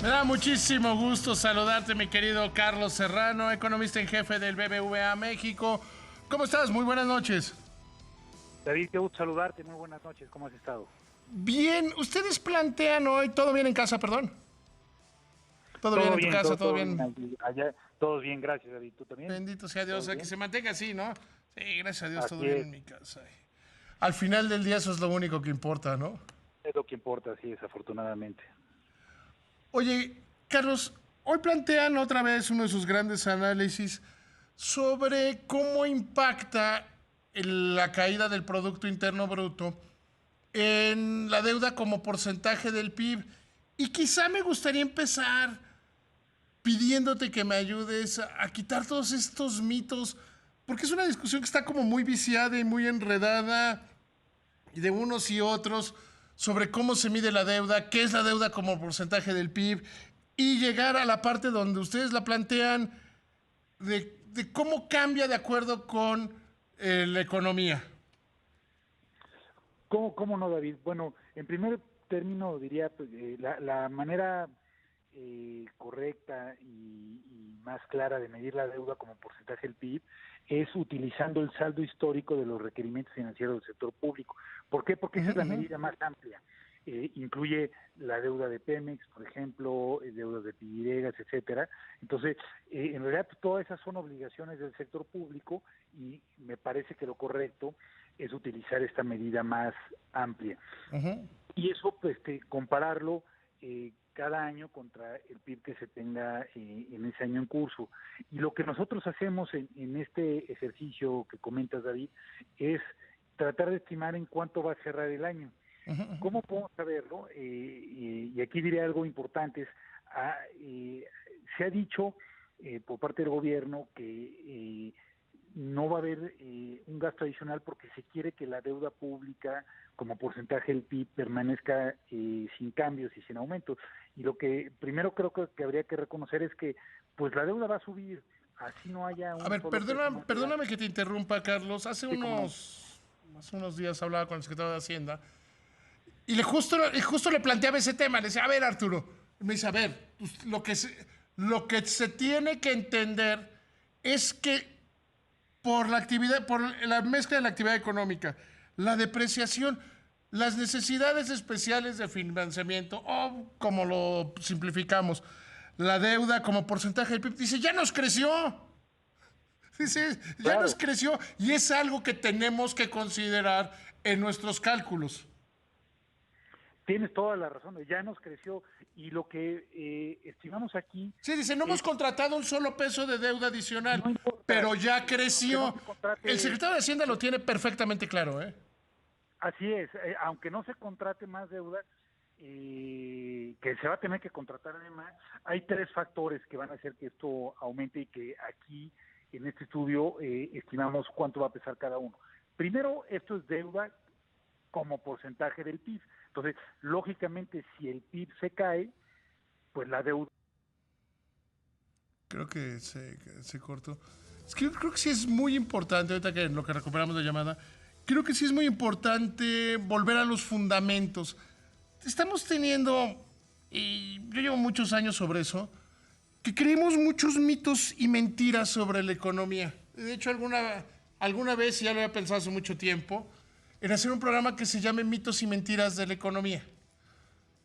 Me da muchísimo gusto saludarte, mi querido Carlos Serrano, economista en jefe del BBVA México. ¿Cómo estás? Muy buenas noches. David, qué gusto saludarte. Muy buenas noches. ¿Cómo has estado? Bien, ustedes plantean hoy, ¿todo bien en casa, perdón? ¿Todo bien Todo en tu bien, casa? ¿Todo todo bien bien? allá. Todo bien, gracias, David. ¿Tú también? Bendito sea Dios, o ¿Todo sea, que bien? se mantenga así, ¿no? Sí, gracias a Dios, todo Así bien en mi casa. Al final del día eso es lo único que importa, ¿no? es lo que importa, sí, desafortunadamente. Oye, Carlos, hoy plantean otra vez uno de sus grandes análisis sobre cómo impacta la caída del Producto Interno Bruto en la deuda como porcentaje del PIB. Y quizá me gustaría empezar pidiéndote que me ayudes a quitar todos estos mitos, porque es una discusión que está como muy viciada y muy enredada de unos y otros sobre cómo se mide la deuda, qué es la deuda como porcentaje del PIB, y llegar a la parte donde ustedes la plantean de cómo cambia de acuerdo con la economía. ¿Cómo no, David? Bueno, en primer término diría, pues, la manera correcta y más clara de medir la deuda como porcentaje del PIB es utilizando el saldo histórico de los requerimientos financieros del sector público. ¿Por qué? Porque esa es la medida más amplia. Incluye la deuda de Pemex, por ejemplo, deudas de Pidiregas, etcétera. Entonces, en realidad pues, todas esas son obligaciones del sector público y me parece que lo correcto es utilizar esta medida más amplia. Y eso, pues, compararlo cada año contra el PIB que se tenga en ese año en curso. Y lo que nosotros hacemos en este ejercicio que comentas, David, es tratar de estimar en cuánto va a cerrar el año. ¿Cómo podemos saberlo? Y aquí diré algo importante, se ha dicho por parte del gobierno que no va a haber un gasto adicional porque se quiere que la deuda pública como porcentaje del PIB permanezca sin cambios y sin aumentos. Y lo que primero creo que habría que reconocer es que pues la deuda va a subir, así no haya A un ver, solo peso más de perdóname gasto. que te interrumpa, Carlos. Sí, cómo no. Hace unos días hablaba con el secretario de Hacienda y justo le planteaba ese tema. Le decía, a ver, Arturo. Y me dice, a ver, pues, lo que se tiene que entender es que por la mezcla de la actividad económica, la depreciación, las necesidades especiales de financiamiento, o como lo simplificamos, la deuda como porcentaje del PIB, dice, ya nos creció. Dice, ya nos Claro, creció y es algo que tenemos que considerar en nuestros cálculos. tienes toda la razón, ya nos creció y lo que estimamos aquí Sí, dice, no es, hemos contratado un solo peso de deuda adicional, no importa, pero ya aunque no creció. se El contrate, secretario de Hacienda lo tiene perfectamente claro, ¿eh? así es, aunque no se contrate más deuda, que se va a tener que contratar además, hay tres factores que van a hacer que esto aumente y que aquí en este estudio estimamos cuánto va a pesar cada uno. Primero, esto es deuda como porcentaje del PIB. Entonces, lógicamente, si el PIB se cae, pues la deuda. Creo que se cortó. Es que yo creo que sí es muy importante, ahorita que en lo que recuperamos la llamada, creo que sí es muy importante volver a los fundamentos. Estamos teniendo, y yo llevo muchos años sobre eso, que creemos muchos mitos y mentiras sobre la economía. De hecho, alguna vez, y ya lo había pensado hace mucho tiempo, en hacer un programa que se llame Mitos y Mentiras de la Economía.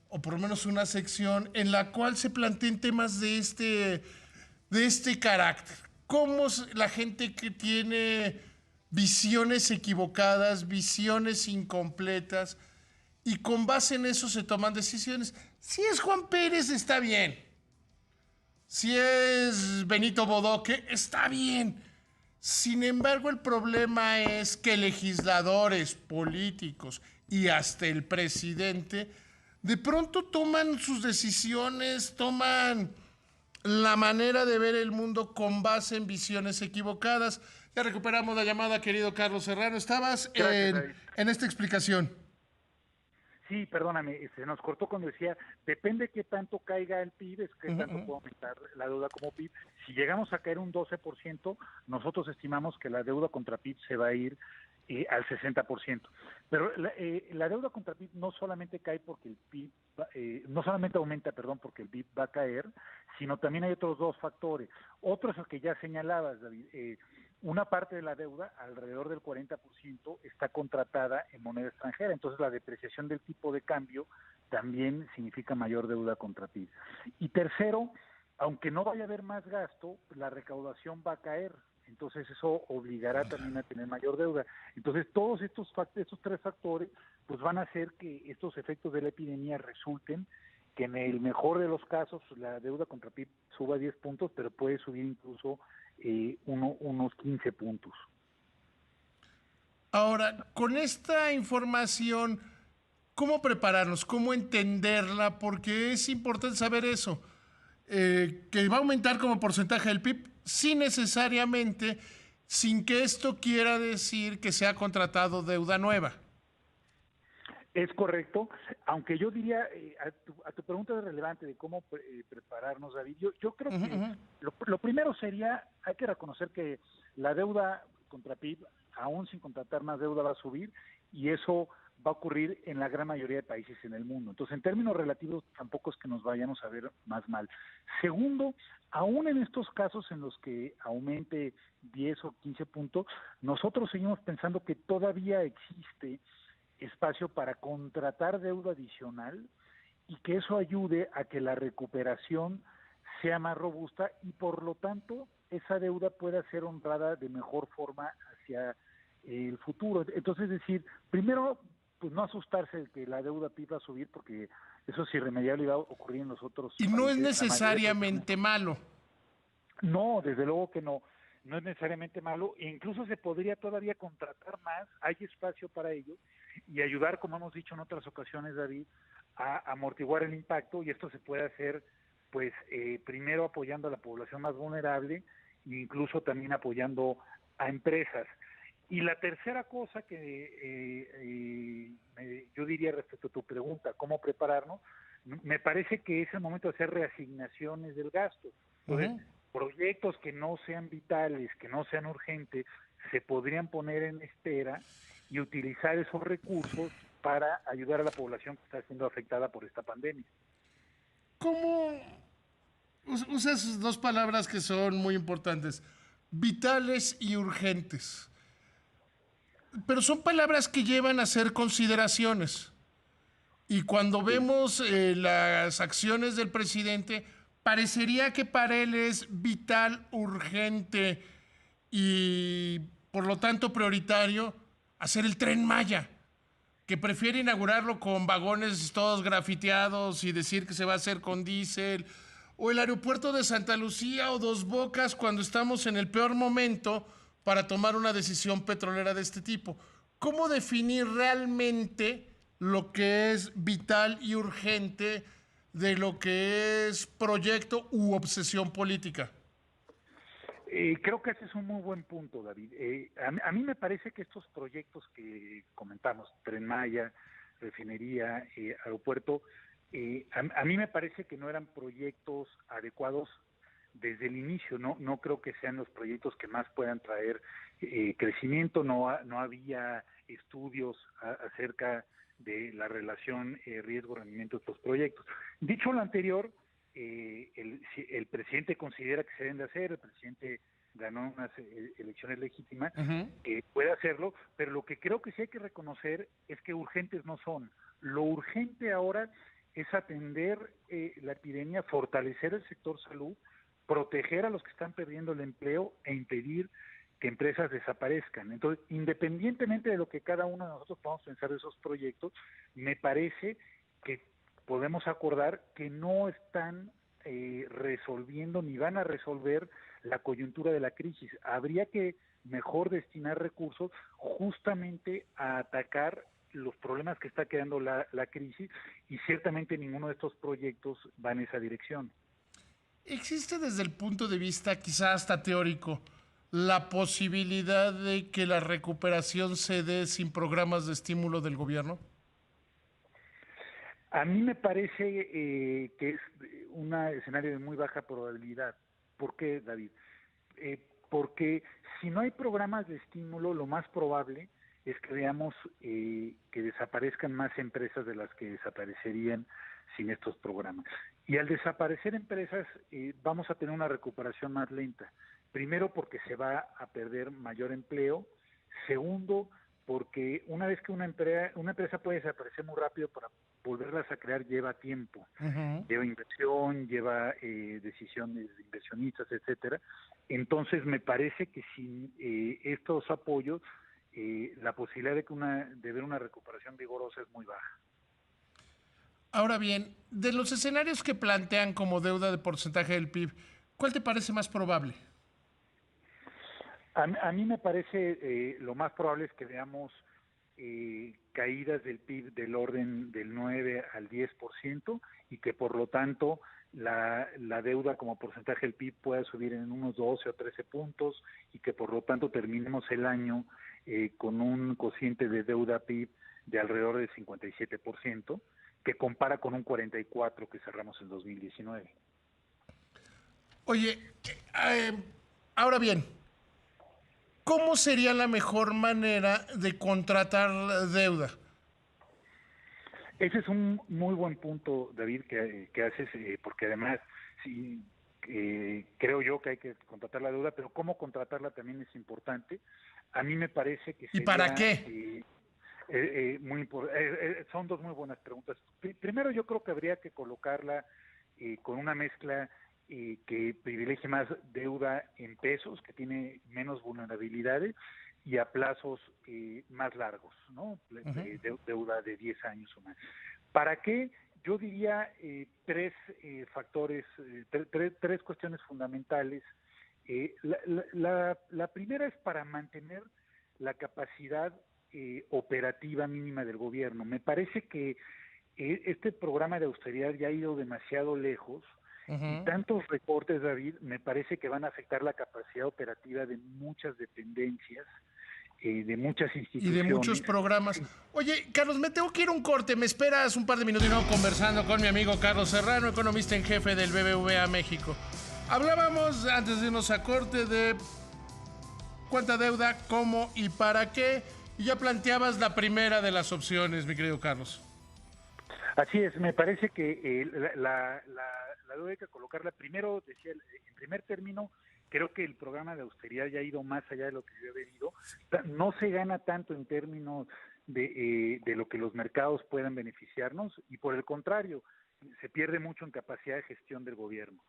O por lo menos una sección en la cual se planteen temas de este carácter. Cómo la gente que tiene visiones equivocadas, visiones incompletas, y con base en eso se toman decisiones. Si es Juan Pérez, está bien. Si es Benito Bodoque, está bien. Sin embargo, el problema es que legisladores, políticos y hasta el presidente de pronto toman sus decisiones, toman la manera de ver el mundo con base en visiones equivocadas. Ya recuperamos la llamada, querido Carlos Serrano. Estabas Gracias, David. en esta explicación. Sí, perdóname, se nos cortó cuando decía, depende qué tanto caiga el PIB, es qué tanto puede aumentar la deuda como PIB. Si llegamos a caer un 12%, nosotros estimamos que la deuda contra PIB se va a ir al 60%. Pero la deuda contra PIB no solamente cae porque el PIB, no solamente aumenta, perdón, porque el PIB va a caer, sino también hay otros dos factores. Otro es el que ya señalabas, David. Una parte de la deuda, alrededor del 40%, está contratada en moneda extranjera. Entonces la depreciación del tipo de cambio también significa mayor deuda contra PIB. Y tercero, aunque no vaya a haber más gasto, la recaudación va a caer. Entonces eso obligará también a tener mayor deuda. Entonces todos estos tres factores pues van a hacer que estos efectos de la epidemia resulten que en el mejor de los casos la deuda contra PIB suba 10 puntos, pero puede subir incluso unos 15 puntos. Ahora, con esta información, ¿cómo prepararnos? ¿Cómo entenderla? Porque es importante saber eso. Que va a aumentar como porcentaje del PIB, sin necesariamente, sin que esto quiera decir que se ha contratado deuda nueva. Es correcto, aunque yo diría, a tu pregunta es relevante de cómo prepararnos, David, yo creo que lo primero sería, hay que reconocer que la deuda contra PIB, aún sin contratar más deuda, va a subir y eso va a ocurrir en la gran mayoría de países en el mundo. Entonces, en términos relativos, tampoco es que nos vayamos a ver más mal. Segundo, aún en estos casos en los que aumente 10 o 15 puntos, nosotros seguimos pensando que todavía existe espacio para contratar deuda adicional y que eso ayude a que la recuperación sea más robusta y por lo tanto esa deuda pueda ser honrada de mejor forma hacia el futuro. Entonces, es decir, primero, pues no asustarse de que la deuda PIB va a subir porque eso es irremediable y va a ocurrir en los otros Y no es países. necesariamente malo. No, desde luego que no. No es necesariamente malo, e incluso se podría todavía contratar más, hay espacio para ello, y ayudar, como hemos dicho en otras ocasiones, David, a amortiguar el impacto, y esto se puede hacer, pues, primero apoyando a la población más vulnerable, e incluso también apoyando a empresas. Y la tercera cosa que yo diría respecto a tu pregunta, ¿cómo prepararnos? Me parece que es el momento de hacer reasignaciones del gasto. Entonces, proyectos que no sean vitales, que no sean urgentes, se podrían poner en espera y utilizar esos recursos para ayudar a la población que está siendo afectada por esta pandemia. ¿Cómo usas dos palabras que son muy importantes? Vitales y urgentes. Pero son palabras que llevan a hacer consideraciones. Y cuando Sí. vemos las acciones del presidente, parecería que para él es vital, urgente y por lo tanto prioritario hacer el Tren Maya, que prefiere inaugurarlo con vagones todos grafiteados y decir que se va a hacer con diésel, o el aeropuerto de Santa Lucía o Dos Bocas cuando estamos en el peor momento para tomar una decisión petrolera de este tipo. ¿Cómo definir realmente lo que es vital y urgente de lo que es proyecto u obsesión política? Creo que ese es un muy buen punto, David. A mí me parece que estos proyectos que comentamos, Tren Maya, refinería, aeropuerto, a mí me parece que no eran proyectos adecuados desde el inicio. No creo que sean los proyectos que más puedan traer crecimiento. No había estudios acerca de la relación riesgo-rendimiento de estos proyectos. Dicho lo anterior, el presidente considera que se deben de hacer, el presidente ganó unas elecciones legítimas, puede hacerlo, pero lo que creo que sí hay que reconocer es que urgentes no son. Lo urgente ahora es atender la epidemia, fortalecer el sector salud, proteger a los que están perdiendo el empleo e impedir que empresas desaparezcan. Entonces, independientemente de lo que cada uno de nosotros podamos pensar de esos proyectos, me parece que podemos acordar que no están resolviendo ni van a resolver la coyuntura de la crisis. Habría que mejor destinar recursos justamente a atacar los problemas que está creando la crisis y ciertamente ninguno de estos proyectos va en esa dirección. ¿Existe desde el punto de vista quizá hasta teórico la posibilidad de que la recuperación se dé sin programas de estímulo del gobierno? A mí me parece que es un escenario de muy baja probabilidad. ¿Por qué, David? Porque si no hay programas de estímulo, lo más probable es que veamos que desaparezcan más empresas de las que desaparecerían sin estos programas. Y al desaparecer empresas, vamos a tener una recuperación más lenta. Primero, porque se va a perder mayor empleo. Segundo, porque una vez que una empresa puede desaparecer muy rápido, para volverlas a crear lleva tiempo, lleva inversión, lleva decisiones de inversionistas, etcétera. Entonces me parece que sin estos apoyos, la posibilidad de ver una recuperación vigorosa es muy baja. Ahora bien, de los escenarios que plantean como deuda de porcentaje del PIB, ¿cuál te parece más probable? A mí me parece lo más probable es que veamos caídas del PIB del orden del 9 al 10% y que por lo tanto la deuda como porcentaje del PIB pueda subir en unos 12 o 13 puntos y que por lo tanto terminemos el año con un cociente de deuda PIB de alrededor del 57%, que compara con un 44% que cerramos en 2019. Oye, ahora bien, ¿cómo sería la mejor manera de contratar deuda? Ese es un muy buen punto, David, que haces, porque además, sí, creo yo que hay que contratar la deuda, pero cómo contratarla también es importante. A mí me parece que ¿Y sería... para qué? Son dos muy buenas preguntas. Primero, yo creo que habría que colocarla con una mezcla que privilegie más deuda en pesos, que tiene menos vulnerabilidades, y a plazos más largos, ¿no? Deuda de 10 años o más. ¿Para qué? Yo diría tres factores, tres cuestiones fundamentales. La primera es para mantener la capacidad operativa mínima del gobierno. Me parece que este programa de austeridad ya ha ido demasiado lejos y tantos recortes, David, me parece que van a afectar la capacidad operativa de muchas dependencias, de muchas instituciones. Y de muchos programas. Oye, Carlos, me tengo que ir a un corte. ¿Me esperas un par de minutos conversando con mi amigo Carlos Serrano, economista en jefe del BBVA México? Hablábamos antes de irnos a corte de cuánta deuda, cómo y para qué. Y ya planteabas la primera de las opciones, mi querido Carlos. Así es, me parece que la deuda hay que colocarla primero, decía, en primer término, creo que el programa de austeridad ya ha ido más allá de lo que yo he venido. No se gana tanto en términos de lo que los mercados puedan beneficiarnos y por el contrario, se pierde mucho en capacidad de gestión del gobierno.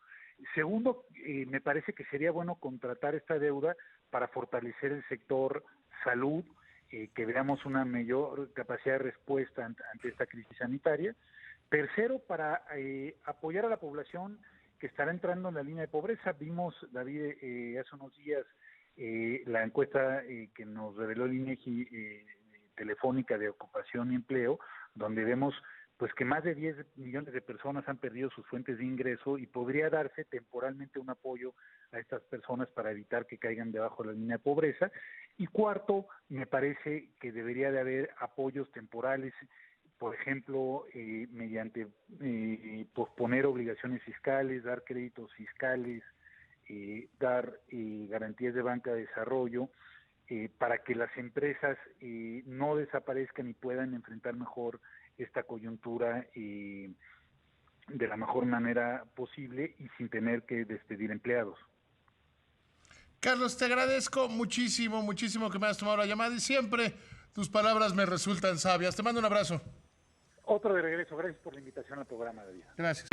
Segundo, me parece que sería bueno contratar esta deuda para fortalecer el sector salud, que veamos una mayor capacidad de respuesta ante esta crisis sanitaria. Tercero, para apoyar a la población que estará entrando en la línea de pobreza. Vimos, David, hace unos días la encuesta que nos reveló el INEGI telefónica de ocupación y empleo, donde vemos pues que más de 10 millones de personas han perdido sus fuentes de ingreso y podría darse temporalmente un apoyo a estas personas para evitar que caigan debajo de la línea de pobreza. Y cuarto, me parece que debería de haber apoyos temporales, por ejemplo, mediante posponer obligaciones fiscales, dar créditos fiscales, dar garantías de banca de desarrollo, para que las empresas no desaparezcan y puedan enfrentar mejor esta coyuntura de la mejor manera posible y sin tener que despedir empleados. Carlos, te agradezco muchísimo, muchísimo que me hayas tomado la llamada y siempre tus palabras me resultan sabias. Te mando un abrazo. Otro de regreso. Gracias por la invitación al programa, David. Gracias.